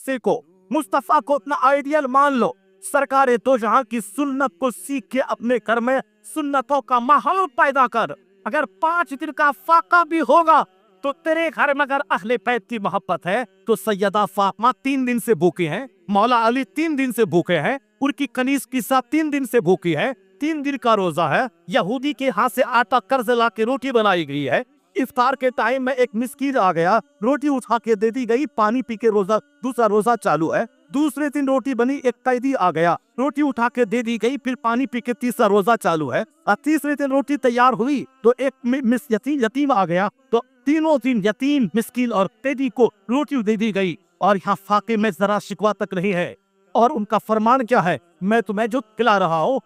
सीखो, मुस्तफा को अपना आइडियल मान लो, सरकार दो जहां की सुन्नत को सीख के अपने घर में सुन्नतों का माहौल पैदा कर। अगर 5 दिन का फाका भी होगा तो तेरे घर में अगर अहले बैत की मोहब्बत है तो सैयदा फातिमा 3 दिन से भूखी हैं, मौला अली 3 दिन से भूखे हैं, उनकी कनीज किस्सा 3 दिन से भूखी है, 3 दिन का रोजा है, यहूदी के हाथ से आटा कर्ज ला के रोटी बनाई गई है, इफ्तार के टाइम में एक मिस्कीन आ गया, रोटी उठा के दे दी गई, पानी पी के रोजा, दूसरा रोजा चालू है, दूसरे दिन रोटी बनी, एक कैदी आ गया, रोटी उठा के दे दी गई, फिर पानी पी के तीसरा रोजा चालू है, और तीसरे दिन रोटी तैयार हुई तो एक यतीम आ गया, तो तीनों दिन यतीम, मिस्कीन और कैदी को रोटी दे दी गई, और यहाँ फाके में जरा शिकवा तक नहीं है। और उनका फरमान क्या है, मैं तुम्हें जो खिला रहा हूँ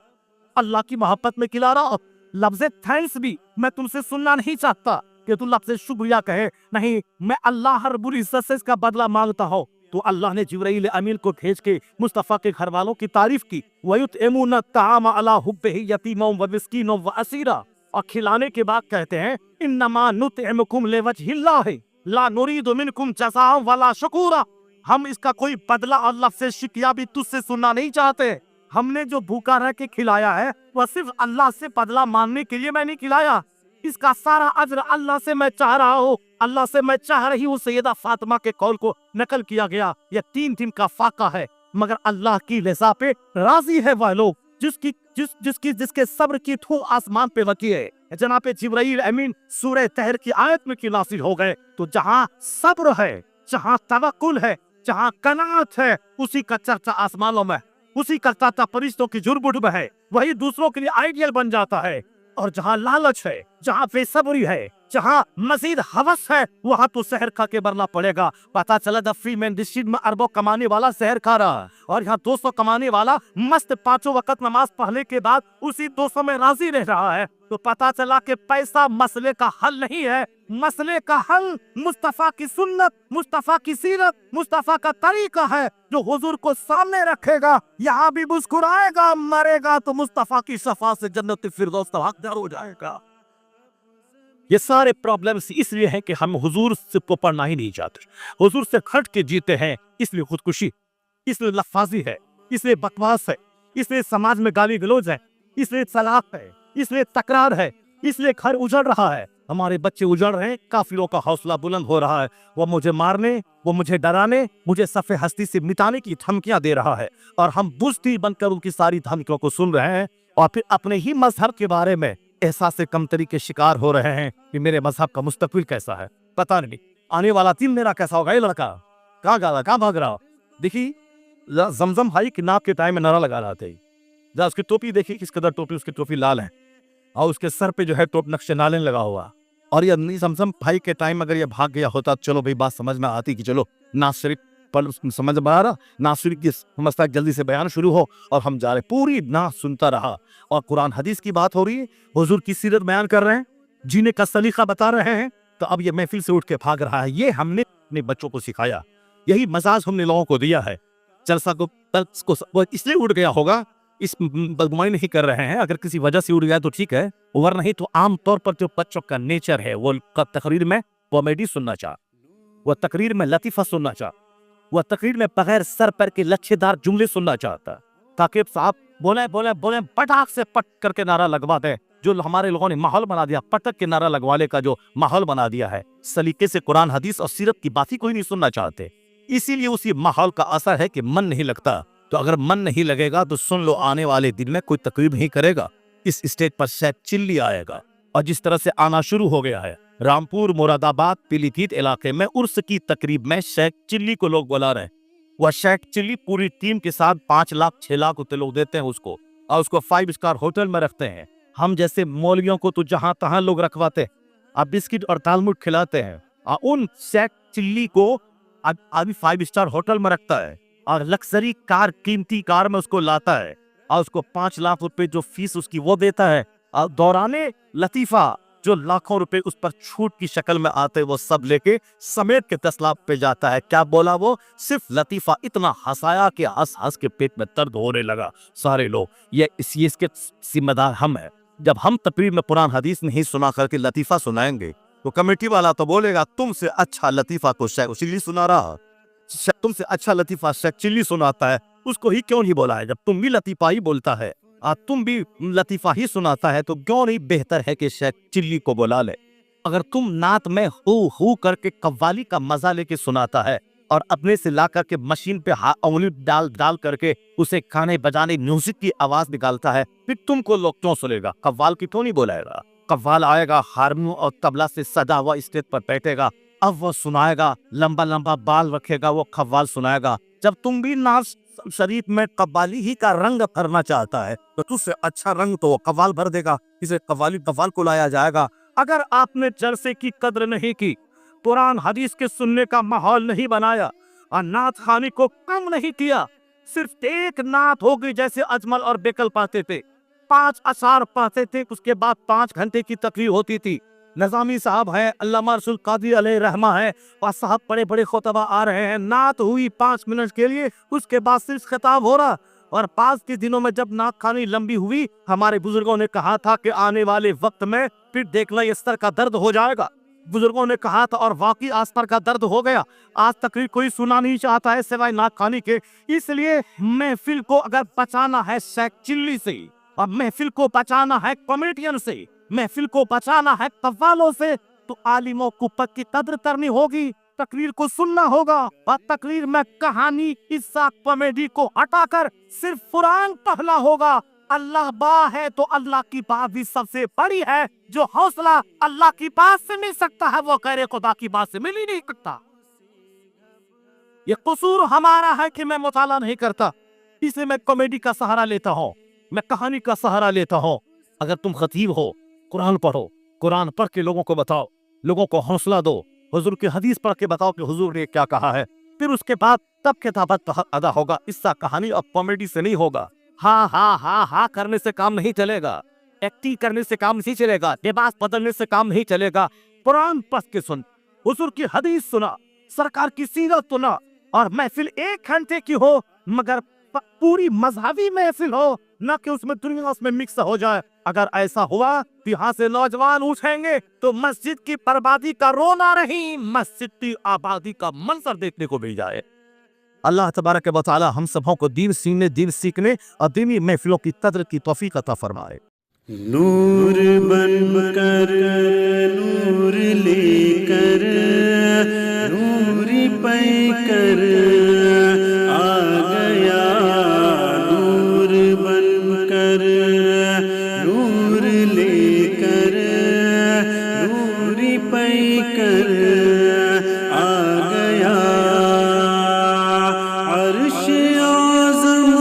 अल्लाह की मोहब्बत में खिला रहा हूँ, लफ्ज़ थैंक्स भी मैं तुमसे सुनना नहीं चाहता कि तुम लफ्ज़ शुक्रिया कहे, नहीं, मैं अल्लाह रब्बुल इज्जत से इसका बदला मांगता हूँ। तो अल्लाह ने जिब्राइल अमीन को भेज के मुस्तफ़ा के घर वालों की तारीफ की, वयुतइमून अत्ताअम अला हुब्बिही यतीमन व मिस्कीनन व असीरा, और खिलाने के बाद कहते हैं इन्नमा नुतइमुकुम लिवजहिल्लाहि ला नुरीदु मिनकुम जज़ाअन वला शुकूरा, हम इसका कोई बदला और लफ्ज़ शिकया भी तुझसे सुनना नहीं चाहते, हमने जो भूखा रह के खिलाया है वह सिर्फ अल्लाह से बदला मांगने के लिए मैंने खिलाया, इसका सारा अज्र अल्लाह से मैं चाह रहा हूँ, अल्लाह से मैं चाह रही हूँ। सैयदा फातिमा के कौल को नकल किया गया। यह 3 दिन का फाका है, मगर अल्लाह की रज़ा पे राजी है वह लोग जिसके सब्र की ठो आसमान पे रखी है। जनाब जिब्राइल अमीन सूरह तहर की आयत में की नासिल हो गए। तो जहाँ सब्र है, जहाँ तवक्कुल है, जहाँ कनात है, उसी का चर्चा आसमानों में, उसी का चर्चा फरिश्तों की जुर्बुट में है, वही दूसरों के लिए आइडियल बन जाता है। और जहाँ लालच है, जहाँ बेसब्री है, जहाँ मजीद हवस है, वहाँ तो शहर खा के मरना पड़ेगा। पता चला दफी में दिशीद में अरबों कमाने वाला शहर खा रहा, और यहाँ 200 कमाने वाला मस्त 5 वक्त नमाज पढ़ने के बाद उसी 200 में राजी रह रहा है। तो पता चला कि पैसा मसले का हल नहीं है, मसले का हल मुस्तफा की सुन्नत, मुस्तफा की सीरत, मुस्तफा का तरीका है, जो हुजूर को सामने रखेगा, यहाँ भी मुस्कुराएगा, मरेगा तो मुस्तफा की शफा से जन्नत फिरदौस का हकदार हो जाएगा। ये सारे प्रॉब्लम्स इसलिए हैं कि हम हुजूर से को पढ़ना ही नहीं चाहते, हुजूर से खट के जीते हैं, इसलिए खुदकुशी, इसलिए लफाजी है, इसलिए बकवास है, इसलिए समाज में गाली गलौज है, इसलिए तलाक है, इसलिए तकरार है, इसलिए घर उजड़ रहा है, हमारे बच्चे उजड़ रहे हैं, काफिरों का हौसला बुलंद हो रहा है, वो मुझे मारने, वो मुझे डराने, मुझे सफ़े हस्ती से मिटाने की धमकियां दे रहा है, और हम बुज़दिल बनकर उनकी सारी धमकियों को सुन रहे हैं, और फिर अपने ही मजहब के बारे में एहसास कमतरी के शिकार हो रहे हैं कि मेरे मजहब का मुस्तकबिल कैसा है, पता नहीं आने वाला दिन मेरा कैसा होगा। ये लड़का कहाँ गा रहा, कहाँ भाग रहा। देखिए जमजम भाई के नाप के टाइम में नारा लगा रहा था, जरा उसकी टोपी देखिए किस कदर टोपी, उसकी टोपी लाल है, और उसके सर पे जो है टोप नक्शे नाले लगा हुआ। और ये जमजम भाई के टाइम अगर ये भाग गया होता, चलो भाई बात समझ में आती कि चलो नाज शरीफ पर समझ में आ रहा, नाज शरीफ की मसला जल्दी से बयान शुरू हो, और हम जा रहे, पूरी नाज सुनता रहा, और कुरान हदीस की बात हो रही है, हुजूर की सीरत बयान कर रहे हैं, जीने का सलीका बता रहे हैं, तो अब ये महफिल से उठ के भाग रहा है। ये हमने अपने बच्चों को सिखाया, यही मजाज हमने लोगों को दिया है। जलसा को इसलिए उठ गया होगा, इस बदमाई नहीं कर रहे हैं, अगर किसी वजह से उड़ गया तो ठीक है, वरना नहीं तो आम तौर पर जो बच्चों का नेचर है वो तकरीर में कॉमेडी सुनना चाह, वह तकरीर में लतीफा सुनना चाह, वह तकरीर में बगैर सर पर के लच्छेदार जुमले सुनना चाहता, ताकि साहब बोले बोले बोले पटाख से पट करके नारा लगवा दे, जो हमारे लोगों ने माहौल बना दिया, पटक के नारा लगवाने का जो माहौल बना दिया है। सलीके से कुरान हदीस और सीरत की बात ही कोई नहीं सुनना चाहते, इसीलिए उसी माहौल का असर है कि मन नहीं लगता। तो अगर मन नहीं लगेगा तो सुन लो, आने वाले दिन में कोई तकरीब नहीं करेगा, इस स्टेज पर शायद चिल्ली आएगा, और जिस तरह से आना शुरू हो गया है रामपुर, मुरादाबाद, पीलीभीत इलाके में उर्स की तकरीब में शेख चिल्ली को लोग बुला रहे हैं। वह शेख चिल्ली पूरी टीम के साथ 5 लाख 6 लाख रुपए लोग देते हैं उसको, और उसको 5 स्टार होटल में रखते हैं। हम जैसे मौलवियों को तो जहां तहां लोग रखवाते हैं, अब बिस्किट और तालमुट खिलाते हैं, और उन शेख चिल्ली को अभी 5 स्टार होटल में रखता है, और लग्जरी कार, कीमती कार में उसको लाता है, और उसको 5 लाख रुपए जो फीस उसकी वो देता है, और दौराने लतीफा जो लाखों रुपए उस पर छूट की शक्ल में आते वो सब लेके समेट के 10 लाख पे जाता है। क्या बोला वो? सिर्फ लतीफा इतना हंसाया कि हंस हंस के पेट में दर्द होने लगा सारे लोग। ये इसके जिम्मेदार हम हैं। जब हम तकरीर में कुरान हदीस नहीं सुना करके लतीफा सुनाएंगे तो कमेटी वाला तो बोलेगा तुमसे अच्छा लतीफा को शायद उसी सुना रहा। تم سے اچھا لطیفہ شیخ چلی سناتا ہے، اس کو ہی کیوں نہیں بولا ہے؟ جب تم بھی لطیفہ ہی بولتا ہے، تم بھی لطیفہ ہی سناتا ہے، تو کیوں نہیں بہتر ہے کہ شیخ چلی کو بلا لے؟ اگر تم نعت میں ہو کر کے قوالی کا مزہ لے کے سناتا ہے اور اپنے سے لا کر کے مشین پہ انگلی ڈال کر کے اسے کھانے بجانے میوزک کی آواز نکالتا ہے، پھر تم کو لوگ کیوں سنے گا؟ قوال کی کیوں نہیں بلائے گا؟ قوال آئے گا ہارمونیم اور طبلہ سے سجا ہوا اسٹیج پر بیٹھے گا، اب وہ سنائے گا، لمبا لمبا بال رکھے گا، وہ قوال سنائے گا۔ جب تم بھی ناز شریف میں قوالی ہی کا رنگ بھرنا چاہتا ہے تو تجھ سے اچھا رنگ تو وہ قوال بھر دے گا، اسے قوال کو لایا جائے گا۔ اگر آپ نے جلسے کی قدر نہیں کی، قرآن حدیث کے سننے کا ماحول نہیں بنایا اور نعت خوانی کو کم نہیں کیا، صرف ایک نعت ہوگی جیسے اجمل اور بیکل پاتے تھے، 5 اشعار پاتے تھے، اس کے بعد 5 گھنٹے کی تقریر ہوتی تھی۔ نظامی صاحب ہیں، علامہ رسول قادری علیہ رحمہ ہے، اور صاحب بڑے بڑے خطبہ آ رہے ہیں، نعت ہوئی 5 منٹ کے لیے، اس کے بعد صرف خطاب ہو رہا۔ اور بعض کے دنوں میں جب نعت خوانی لمبی ہوئی، ہمارے بزرگوں نے کہا تھا کہ آنے والے وقت میں پھر دیکھنا یہ سر کا درد ہو جائے گا۔ بزرگوں نے کہا تھا اور واقعی آج سر کا درد ہو گیا، آج تقریر کوئی سنا نہیں چاہتا ہے سوائے نعت خوانی کے۔ اس لیے محفل کو اگر بچانا ہے شیخ چلی سے، اور محفل کو بچانا ہے کامیڈین سے، محفل کو بچانا ہے قوالوں سے، تو عالموں کو پک کی قدر کرنی ہوگی، تقریر کو سننا ہوگا، اور تقریر میں کہانی قصہ کامیڈی کو ہٹا کر صرف قرآن پڑھنا ہوگا۔ اللہ با ہے تو اللہ کی بات بھی سب سے بڑی ہے، جو حوصلہ اللہ کی بات سے مل سکتا ہے وہ غیر خدا کی بات سے مل ہی نہیں سکتا۔ یہ قصور ہمارا ہے کہ میں مطالعہ نہیں کرتا، اس لیے میں کامیڈی کا سہارا لیتا ہوں، میں کہانی کا سہارا لیتا ہوں۔ اگر تم خطیب ہو، قرآن پڑھو، قرآن پڑھ کے لوگوں کو بتاؤ، لوگوں کو حوصلہ دو، حضور کی حدیث پڑھ کے بتاؤ کہ حضور نے کیا کہا ہے، پھر اس کے بعد تب خطابت ادا ہوگا، قصہ کہانی اور کامیڈی سے نہیں ہوگا۔ ہاں ہاں ہاں ہاں کرنے سے کام نہیں چلے گا، ایکٹنگ کرنے سے کام نہیں چلے گا، لباس بدلنے سے کام نہیں چلے گا۔ قرآن پڑھ کے سن، حضور کی حدیث سنا، سرکار کی سیرت سنا، اور محفل 1 گھنٹے کی ہو مگر پوری مذہبی محفل ہو، نہ کہ اس میں دنیا اس میں مکس ہو جائے۔ اگر ایسا ہوا تو یہاں سے نوجوان اٹھیں گے تو مسجد کی بربادی کا رونا نہیں، مسجد کی آبادی کا منظر دیکھنے کو مل جائے۔ اللہ تبارک و تعالی ہم سبوں کو دین سیکھنے اور دینی محفلوں کی قدر کی توفیق عطا فرمائے۔ نور بن کر نور لے کر نور پہ کر آ گیا، نور بن کر نور لے کر نور پہ کر آ گیا، عرش اعظم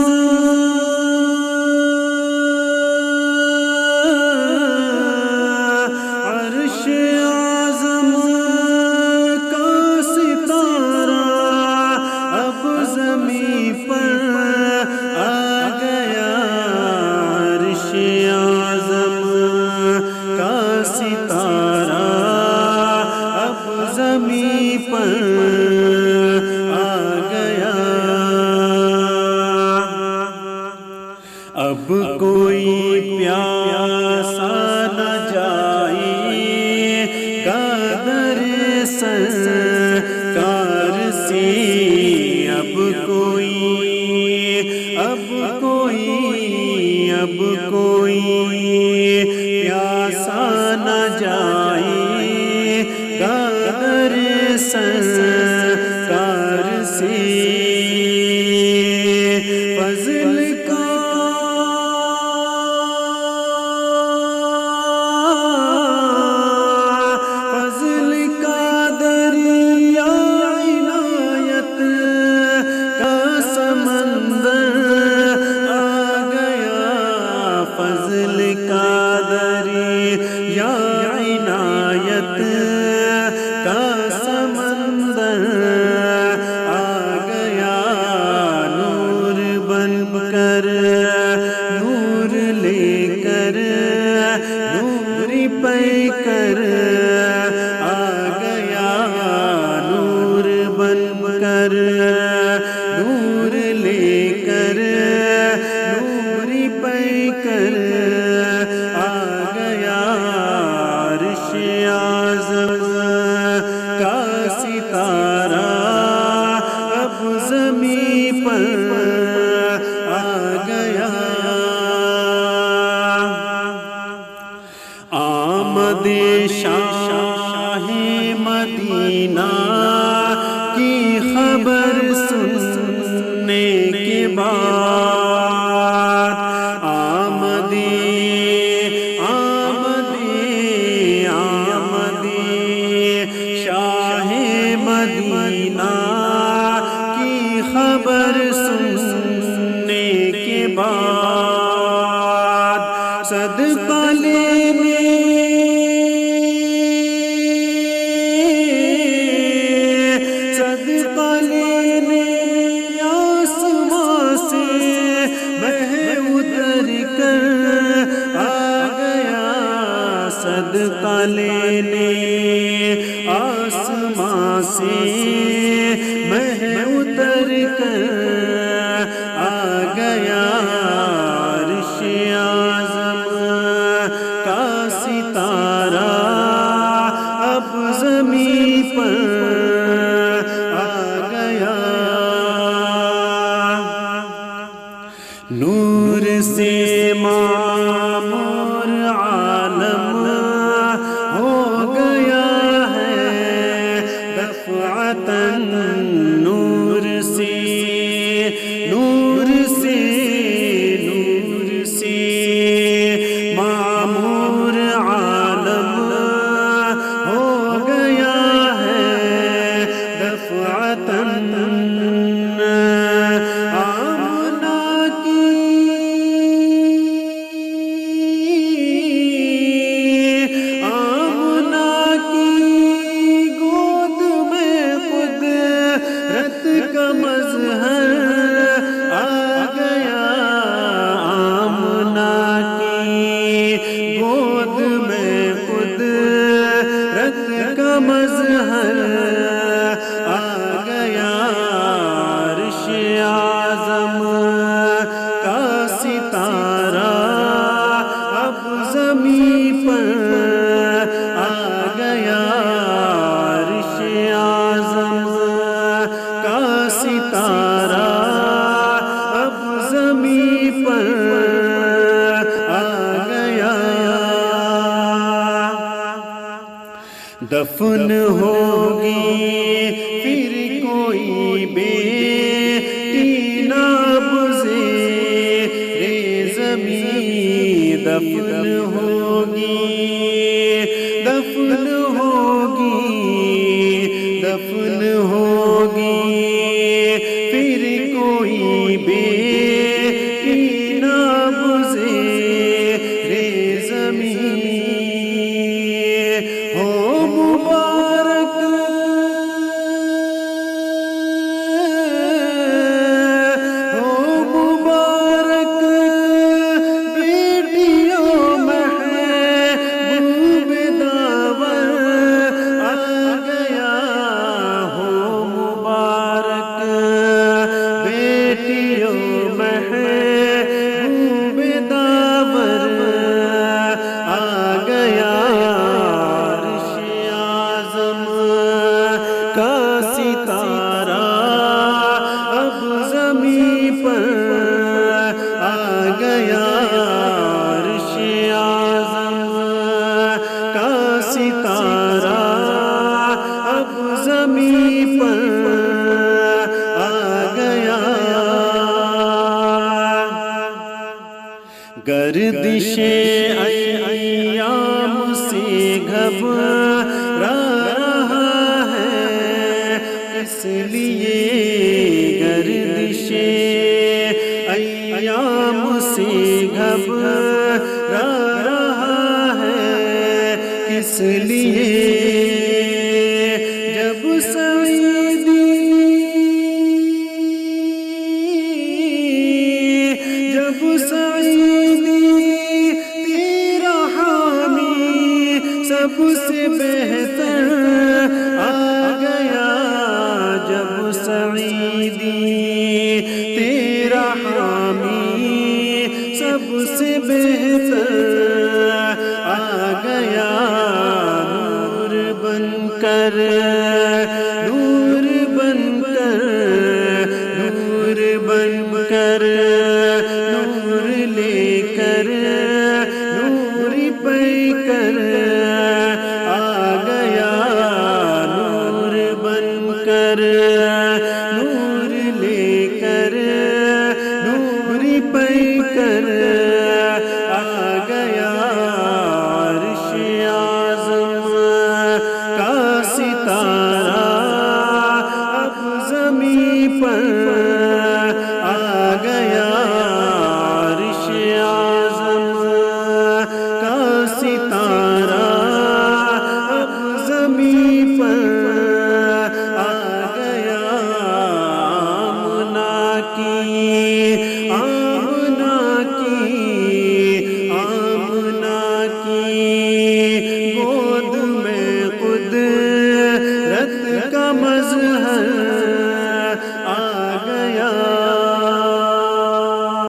اب کوئی پیاسا نہ جائے گا در سرکار سے، اب کوئی پیاسا نہ جائے گا در سرکار سے، فضل کا دریا عنایت کا سمندر آ گیا، فضل کا دریا عنایت کا سمندر آ گیا، نور بن کر نور لے کر نور پہ کر آ گیا، نور بن کر نور لے کر نور پہ کر آ گیا، عرش اعظم کا ستارہ پر آ گیا آمد شاہ مدینہ کی خبر سننے کے بعد آمد شاہ مدینہ کی خبر سننے کے بعد صدقہ لینے آسمان سے بہ اتر کر آ گیا صدقہ لینے آسمان سے بہ اتر کر آ گیا عرش اعظم کا ستارہ اب زمین پر آ گیا نور سے معمور عالم ہو گیا ہے دفعتاً نور سے معمور عالم ہو گیا ہے دفعتاً کا مظہر آ گیا آمنہ کی گود میں قدرت کا مظہر آ گیا عرش اعظم کا ستارہ اب زمین پر آ گیا عرش اعظم کا ستارہ اب زمین پر آ گیا دفن ہوگی پھر کوئی بیٹی ناب زیر زمین دفن ہوگی پھر کوئی بیٹی ناب زیر زمین ہو مبارک بیٹیوں محبوب داور آ گیا ہو مبارک بیٹیوں محبوب داور آ گیا عرش اعظم کا ستارہ اب زمین پر آ گیا عرش اعظم کا ستارہ اب زمین پر آ گیا گردش ایام سے گھبرا رہا ہے اس لیے گردش ایام سے گھبرا رہا ہے کس لیے جب سعیدی تیرا حامی سب سے بہتر آ گیا جب سعیدی تیرا حامی سب سے بہتر آ گیا